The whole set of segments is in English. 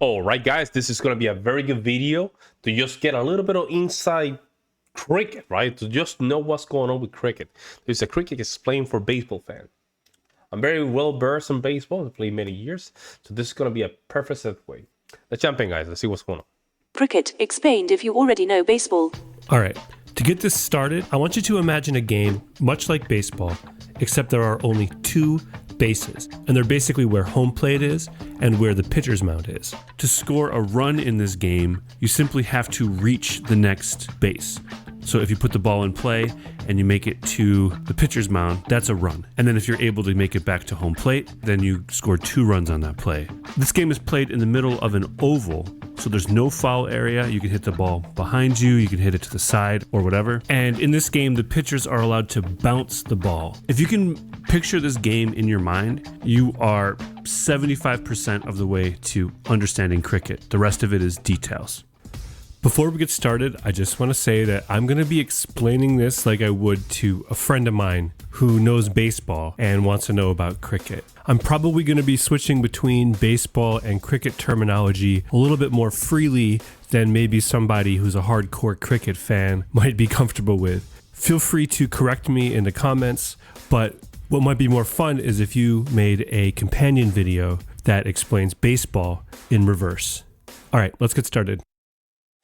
All right, guys, this is going to be a very good video to just get a little bit of inside cricket, right? To just know what's going on with cricket. There's a cricket explained for baseball fan. I'm very well versed in baseball. I've played many years, so this is going to be a perfect segue. Let's jump in, guys. Let's see what's going on. Cricket explained if you already know baseball. All right, to get this started, I want you to imagine a game much like baseball, except there are only two bases, and they're basically where home plate is and where the pitcher's mound is. To score a run in this game, you simply have to reach the next base. So if you put the ball in play and you make it to the pitcher's mound, that's a run. And then if you're able to make it back to home plate, then you score 2 runs on that play. This game is played in the middle of an oval, so there's no foul area. You can hit the ball behind you, you can hit it to the side or whatever. And in this game, the pitchers are allowed to bounce the ball. If you can picture this game in your mind, you are 75% of the way to understanding cricket. The rest of it is details. Before we get started, I just want to say that I'm going to be explaining this like I would to a friend of mine who knows baseball and wants to know about cricket. I'm probably going to be switching between baseball and cricket terminology a little bit more freely than maybe somebody who's a hardcore cricket fan might be comfortable with. Feel free to correct me in the comments, but what might be more fun is if you made a companion video that explains baseball in reverse. All right, let's get started.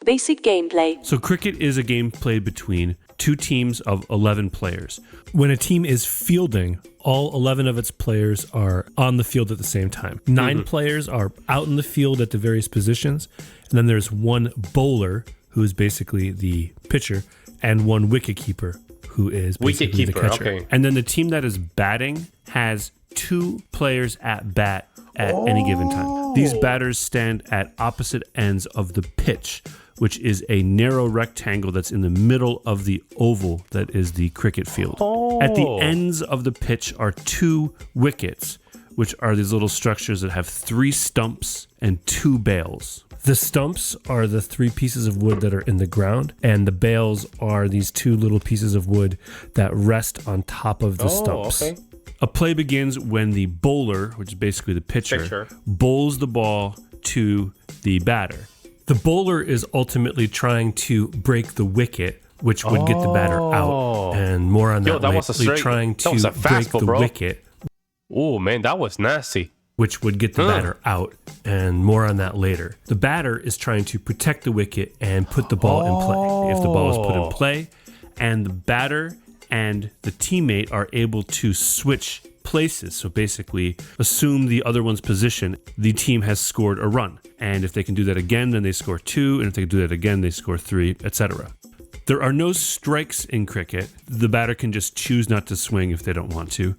Basic gameplay. So cricket is a game played between 2 teams of 11 players. When a team is fielding, all 11 of its players are on the field at the same time. 9 players are out in the field at the various positions, and then there's 1 bowler, who is basically the pitcher, and 1 wicketkeeper, who is basically the catcher. Okay. And then the team that is batting has 2 players at bat at any given time. These batters stand at opposite ends of the pitch, which is a narrow rectangle that's in the middle of the oval that is the cricket field. At the ends of the pitch are 2 wickets, which are these little structures that have 3 stumps and 2 bails. The stumps are the 3 pieces of wood that are in the ground, and the bails are these 2 little pieces of wood that rest on top of the stumps. Okay. A play begins when the bowler, which is basically the pitcher, bowls the ball to the batter. The bowler is ultimately trying to break the wicket, which would get the batter out. And more on that later. Trying to break the wicket. Oh, man, that was nasty. Which would get the batter out, and more on that later. The batter is trying to protect the wicket and put the ball in play. If the ball is put in play, and the batter and the teammate are able to switch places, so basically assume the other one's position, the team has scored a run. And if they can do that again, then they score 2, and if they can do that again, they score 3, etc. There are no strikes in cricket. The batter can just choose not to swing if they don't want to.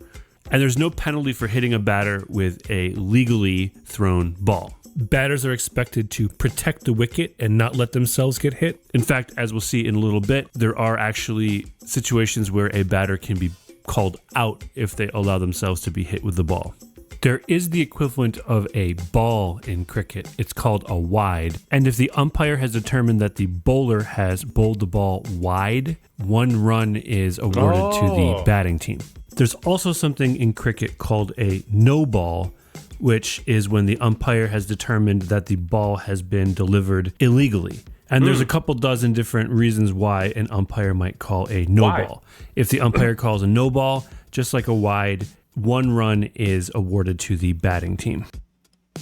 And there's no penalty for hitting a batter with a legally thrown ball. Batters are expected to protect the wicket and not let themselves get hit. In fact, as we'll see in a little bit, there are actually situations where a batter can be called out if they allow themselves to be hit with the ball. There is the equivalent of a ball in cricket. It's called a wide. And if the umpire has determined that the bowler has bowled the ball wide, 1 run is awarded to the batting team. There's also something in cricket called a no ball, which is when the umpire has determined that the ball has been delivered illegally. And there's a couple dozen different reasons why an umpire might call a no ball. If the umpire calls a no ball, just like a wide, 1 run is awarded to the batting team.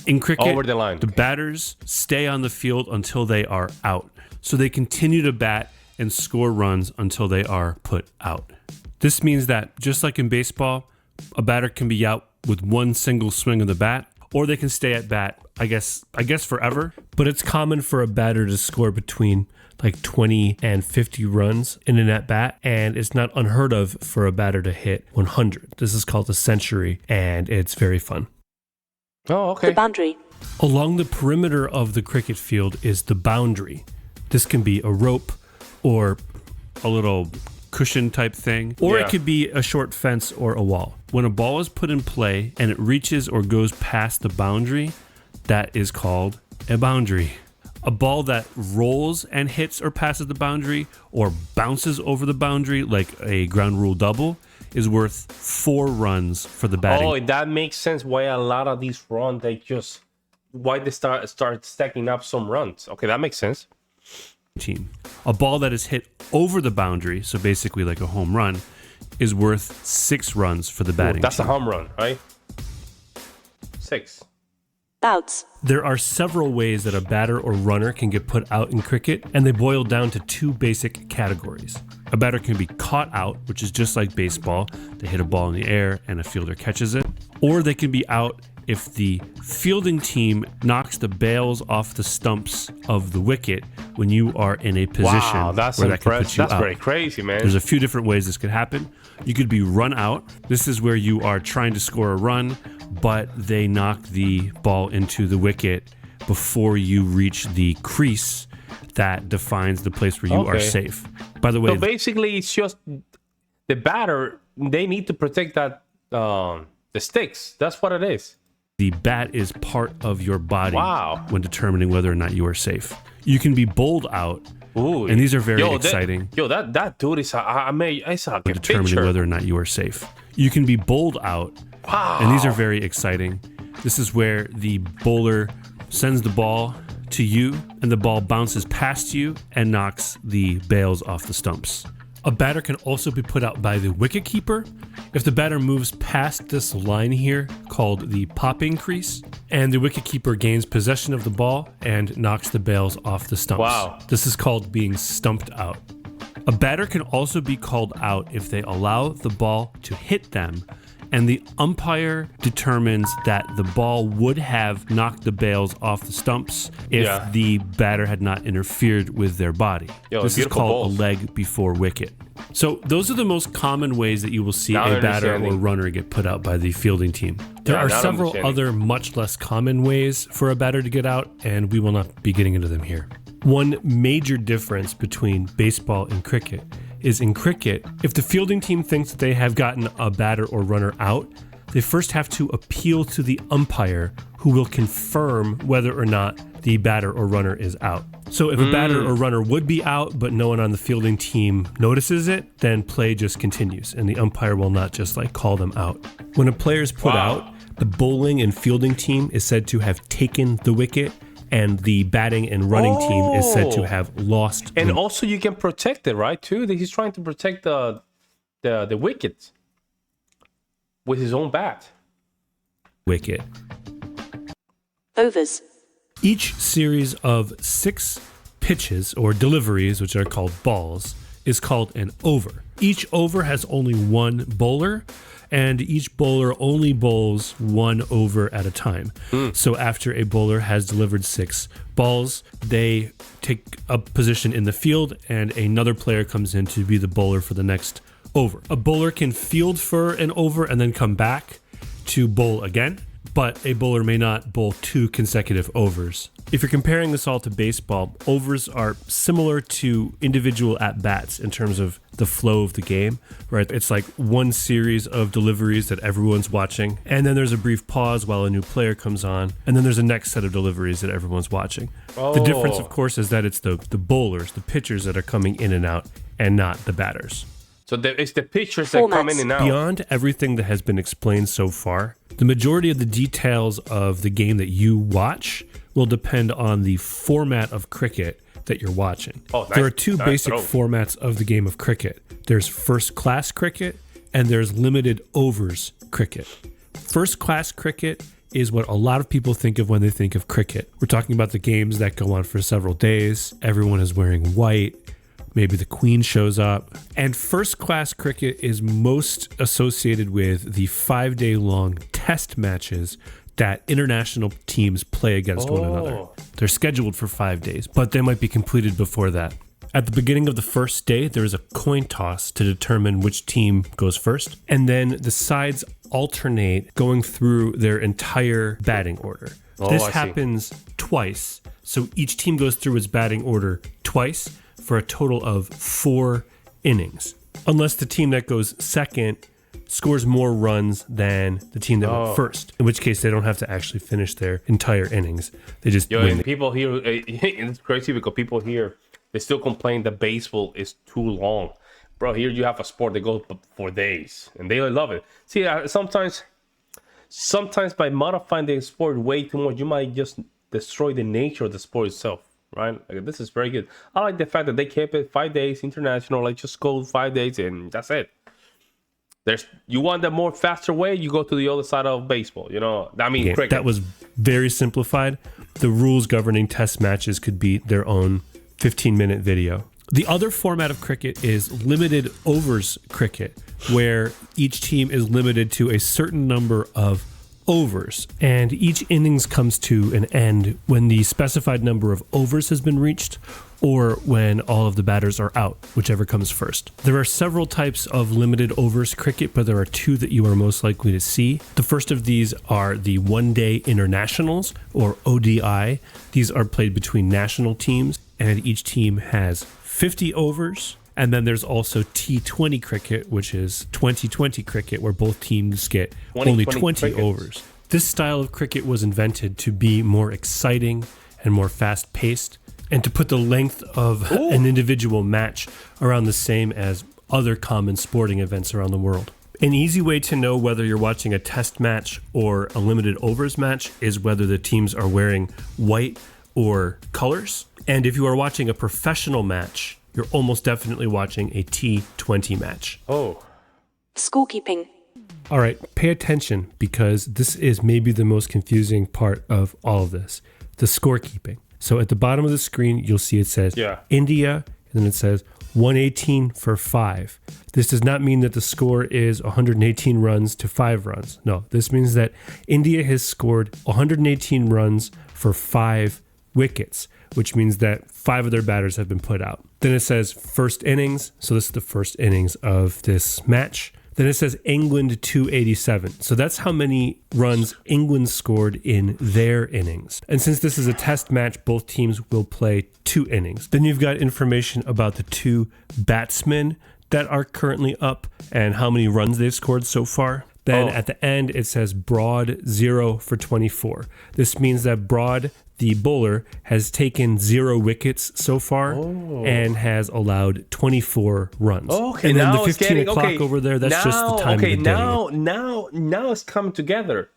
In cricket, over the line. The batters stay on the field until they are out. So they continue to bat and score runs until they are put out. This means that, just like in baseball, a batter can be out with 1 single swing of the bat, or they can stay at bat, I guess forever. But it's common for a batter to score between like 20 and 50 runs in an at-bat, and it's not unheard of for a batter to hit 100. This is called a century, and it's very fun. Oh, okay. The boundary. Along the perimeter of the cricket field is the boundary. This can be a rope or a little cushion type thing, or it could be a short fence or a wall. When a ball is put in play and it reaches or goes past the boundary, that is called a boundary. A ball that rolls and hits or passes the boundary or bounces over the boundary like a ground rule double is worth 4 runs for the batting. Oh, that makes sense why a lot of these runs, they just why they start stacking up some runs. Okay, that makes sense. Team. A ball that is hit over the boundary, so basically like a home run, is worth 6 runs for the batting That's team. a home run, right? 6. Bouts. There are several ways that a batter or runner can get put out in cricket, and they boil down to 2 basic categories. A batter can be caught out, which is just like baseball. They hit a ball in the air and a fielder catches it. Or they can be out if the fielding team knocks the bails off the stumps of the wicket when you are in a position Wow, that's where that can put impressive. you That's out. very crazy, man. There's a few different ways this could happen. You could be run out. This is where you are trying to score a run, but they knock the ball into the wicket before you reach the crease that defines the place where you are safe. By the way, So basically, it's just the batter. They need to protect that the sticks. That's what it is. the bat is part of your body Wow. when determining whether or not you are safe. You can be bowled out. Ooh. And these are very exciting. That dude is I saw a Determining picture. whether or not you are safe. You can be bowled out. Wow. And these are very exciting. This is where the bowler sends the ball to you and the ball bounces past you and knocks the bails off the stumps. A batter can also be put out by the wicketkeeper if the batter moves past this line here called the popping crease, and the wicketkeeper gains possession of the ball and knocks the bails off the stumps. Wow. This is called being stumped out. A batter can also be called out if they allow the ball to hit them and the umpire determines that the ball would have knocked the bails off the stumps if the batter had not interfered with their body. This is called a leg before wicket. So those are the most common ways that you will see a batter or runner get put out by the fielding team. There are several other much less common ways for a batter to get out, and we will not be getting into them here. One major difference between baseball and cricket is in cricket, if the fielding team thinks that they have gotten a batter or runner out, they first have to appeal to the umpire who will confirm whether or not the batter or runner is out. So if a batter or runner would be out, but no one on the fielding team notices it, then play just continues and the umpire will not just call them out. When a player is put out, the bowling and fielding team is said to have taken the wicket and the batting and running team is said to have lost. And also you can protect it, right, too? He's trying to protect the wicket with his own bat. Wicket. Overs. Each series of 6 pitches or deliveries, which are called balls, is called an over. Each over has only one bowler, and each bowler only bowls one over at a time. So after a bowler has delivered 6 balls, they take a position in the field and another player comes in to be the bowler for the next over. A bowler can field for an over and then come back to bowl again, but a bowler may not bowl 2 consecutive overs. If you're comparing this all to baseball, overs are similar to individual at-bats in terms of the flow of the game, right? It's like one series of deliveries that everyone's watching, and then there's a brief pause while a new player comes on, and then there's a next set of deliveries that everyone's watching. The difference, of course, is that it's the bowlers, the pitchers that are coming in and out, and not the batters. So it's the pitchers that come in and out. Beyond everything that has been explained so far, the majority of the details of the game that you watch will depend on the format of cricket that you're watching. There are 2 basic formats of the game of cricket. There's first class cricket and there's limited overs cricket. First class cricket is what a lot of people think of when they think of cricket. We're talking about the games that go on for several days. Everyone is wearing white. Maybe the Queen shows up. And first class cricket is most associated with the 5-day-long test matches that international teams play against one another. They're scheduled for 5 days, but they might be completed before that. At the beginning of the first day, there is a coin toss to determine which team goes first. And then the sides alternate going through their entire batting order. This happens twice. So each team goes through its batting order twice for a total of 4 innings. Unless the team that goes second scores more runs than the team that went first, in which case they don't have to actually finish their entire innings. They just win. And people here, it's crazy because people here, they still complain that baseball is too long. Bro, here you have a sport that goes for days, and they love it. See, sometimes sometimes by modifying the sport way too much, you might just destroy the nature of the sport itself, right? Like, this is very good. I like the fact that they kept it 5 days international, like just go 5 days and that's it. You want the more faster way, you go to the other side of baseball, cricket. That was very simplified. The rules governing test matches could be their own 15-minute video. The other format of cricket is limited overs cricket, where each team is limited to a certain number of overs, and each innings comes to an end when the specified number of overs has been reached or when all of the batters are out, whichever comes first. There are several types of limited overs cricket, but there are two that you are most likely to see. The first of these are the one-day internationals, or ODI. These are played between national teams, and each team has 50 overs. And then there's also T20 cricket, which is 2020 cricket, where both teams get only 20 overs. This style of cricket was invented to be more exciting and more fast-paced, and to put the length of an individual match around the same as other common sporting events around the world. An easy way to know whether you're watching a test match or a limited overs match is whether the teams are wearing white or colors. And if you are watching a professional match, you're almost definitely watching a T20 match. Oh. Scorekeeping. All right, pay attention, because this is maybe the most confusing part of all of this, the scorekeeping. So at the bottom of the screen, you'll see it says India, and then it says 118 for 5. This does not mean that the score is 118 runs to 5 runs. No, this means that India has scored 118 runs for 5 wickets, which means that 5 of their batters have been put out. Then it says first innings. So this is the first innings of this match. Then it says England 287. So that's how many runs England scored in their innings. And since this is a test match, both teams will play 2 innings. Then you've got information about the 2 batsmen that are currently up and how many runs they've scored so far. Then at the end, it says Broad 0 for 24. This means that Broad, the bowler, has taken 0 wickets so far and has allowed 24 runs. Okay, and then now the 15 o'clock over there, that's just the time of the day. Now it's coming together.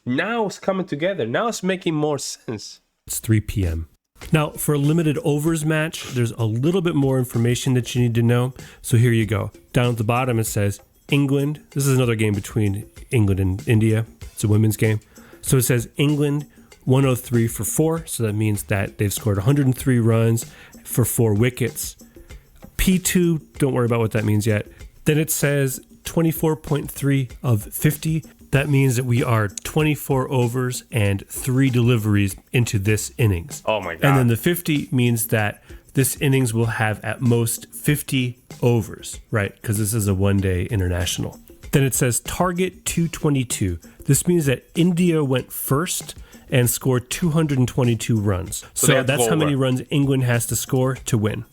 Now it's making more sense. It's 3 p.m. Now, for a limited overs match, there's a little bit more information that you need to know. So here you go. Down at the bottom, it says England. This is another game between England and India. It's a women's game. So it says England 103 for 4. So that means that they've scored 103 runs for 4 wickets. P2, don't worry about what that means yet. Then it says 24.3 of 50. That means that we are 24 overs and 3 deliveries into this innings. Oh my God. And then the 50 means that this innings will have at most 50 overs, right? Because this is a one-day international. Then it says target 222. This means that India went first and scored 222 runs. So that's how many runs England has to score to win.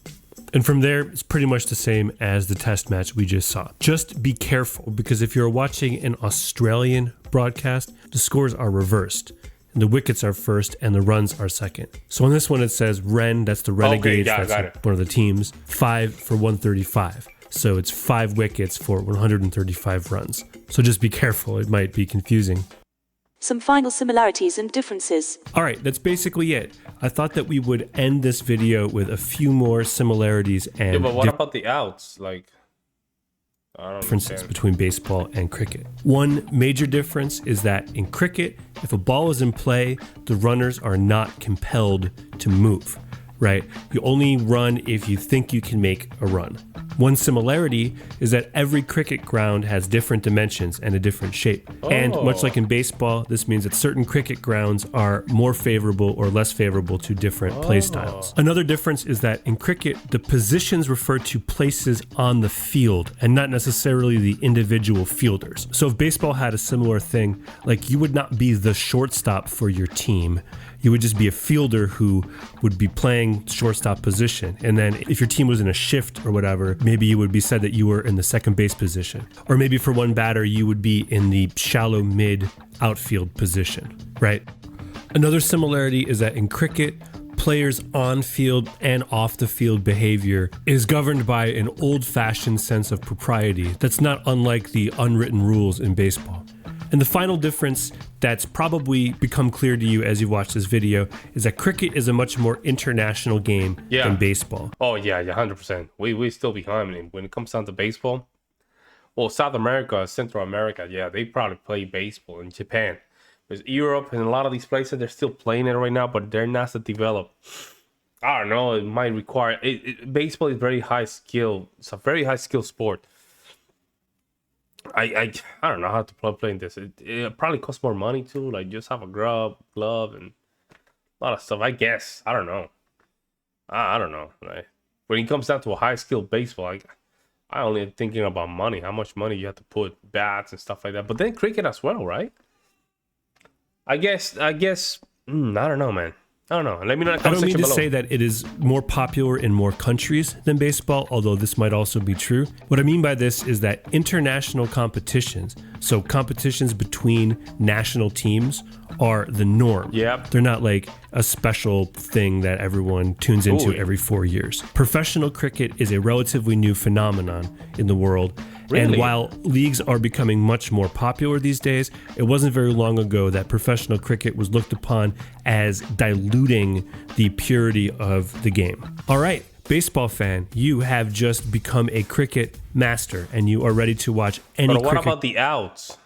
And from there, it's pretty much the same as the test match we just saw. Just be careful, because if you're watching an Australian broadcast, the scores are reversed. And the wickets are first and the runs are second. So on this one, it says Wren, that's the Renegades, that's one of the teams, 5 for 135. So it's 5 wickets for 135 runs. So just be careful, it might be confusing. Some final similarities and differences. All right, that's basically it. I thought that we would end this video with a few more similarities and but what about the outs? Like, I don't differences understand. between baseball and cricket. One major difference is that in cricket, if a ball is in play, the runners are not compelled to move, right? You only run if you think you can make a run. One similarity is that every cricket ground has different dimensions and a different shape. And much like in baseball, this means that certain cricket grounds are more favorable or less favorable to different play styles. Another difference is that in cricket, the positions refer to places on the field and not necessarily the individual fielders. So if baseball had a similar thing, like you would not be the shortstop for your team, you would just be a fielder who would be playing shortstop position. And then if your team was in a shift or whatever, maybe you would be said that you were in the second base position. Or maybe for one batter, you would be in the shallow mid outfield position, right? Another similarity is that in cricket, players on field and off the field behavior is governed by an old-fashioned sense of propriety that's not unlike the unwritten rules in baseball. And the final difference that's probably become clear to you as you watch this video is that cricket is a much more international game than baseball. Oh yeah, 100%. We still behind. I mean, when it comes down to baseball. Well, South America, Central America, yeah, they probably play baseball in Japan. There's Europe and a lot of these places, they're still playing it right now, but they're not so developed. I don't know, it might require... baseball is very high skill. It's a very high skill sport. I don't know how to play in this. It probably costs more money too. Like just have a glove, and a lot of stuff. I guess I don't know. I don't know. Right? When it comes down to a high skill baseball, I only am thinking about money. How much money you have to put, bats and stuff like that. But then cricket as well, right? I guess. I don't know, man. I don't know. Let me know in the comment section below. I don't mean to say that it is more popular in more countries than baseball, although this might also be true. What I mean by this is that international competitions, so competitions between national teams, are the norm. Yep. They're not like a special thing that everyone tunes into every 4 years. Professional cricket is a relatively new phenomenon in the world. Really? And while leagues are becoming much more popular these days, it wasn't very long ago that professional cricket was looked upon as diluting the purity of the game. All right, baseball fan, you have just become a cricket master and you are ready to watch any but what cricket about the outs?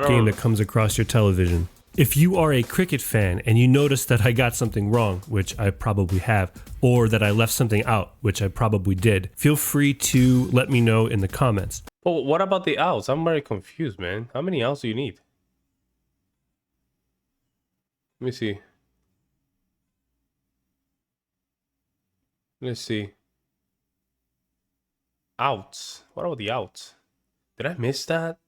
game that comes across your television. If you are a cricket fan and you notice that I got something wrong, which I probably have, or that I left something out, which I probably did, feel free to let me know in the comments. But what about the outs? I'm very confused, man. How many outs do you need? Let me see. Let's see. Outs. What about the outs? Did I miss that?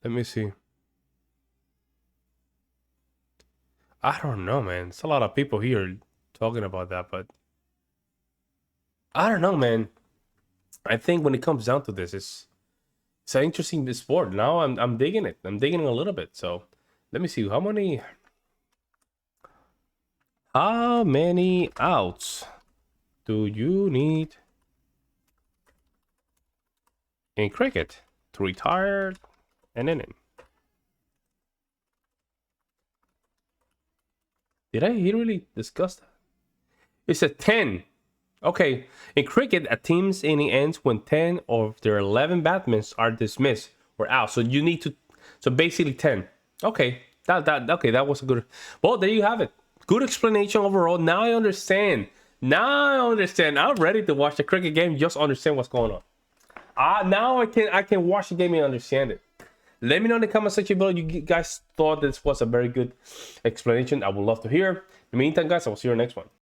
Let me see. I don't know, man. It's a lot of people here talking about that, but I don't know, man. I think when it comes down to this, it's an interesting sport. Now I'm digging it. I'm digging it a little bit. So let me see how many outs do you need in cricket to retire an inning? Did I really discuss that? It's a 10. Okay, in cricket, a team's inning ends when 10 of their 11 batsmen are dismissed or out. So you need to, so basically 10. Okay, that was a good. Well, there you have it. Good explanation overall. Now I understand. I'm ready to watch the cricket game. Just understand what's going on. Now I can watch the game and understand it. Let me know in the comment section below you guys thought this was a very good explanation. I would love to hear. In the meantime, guys, I will see you in the next one.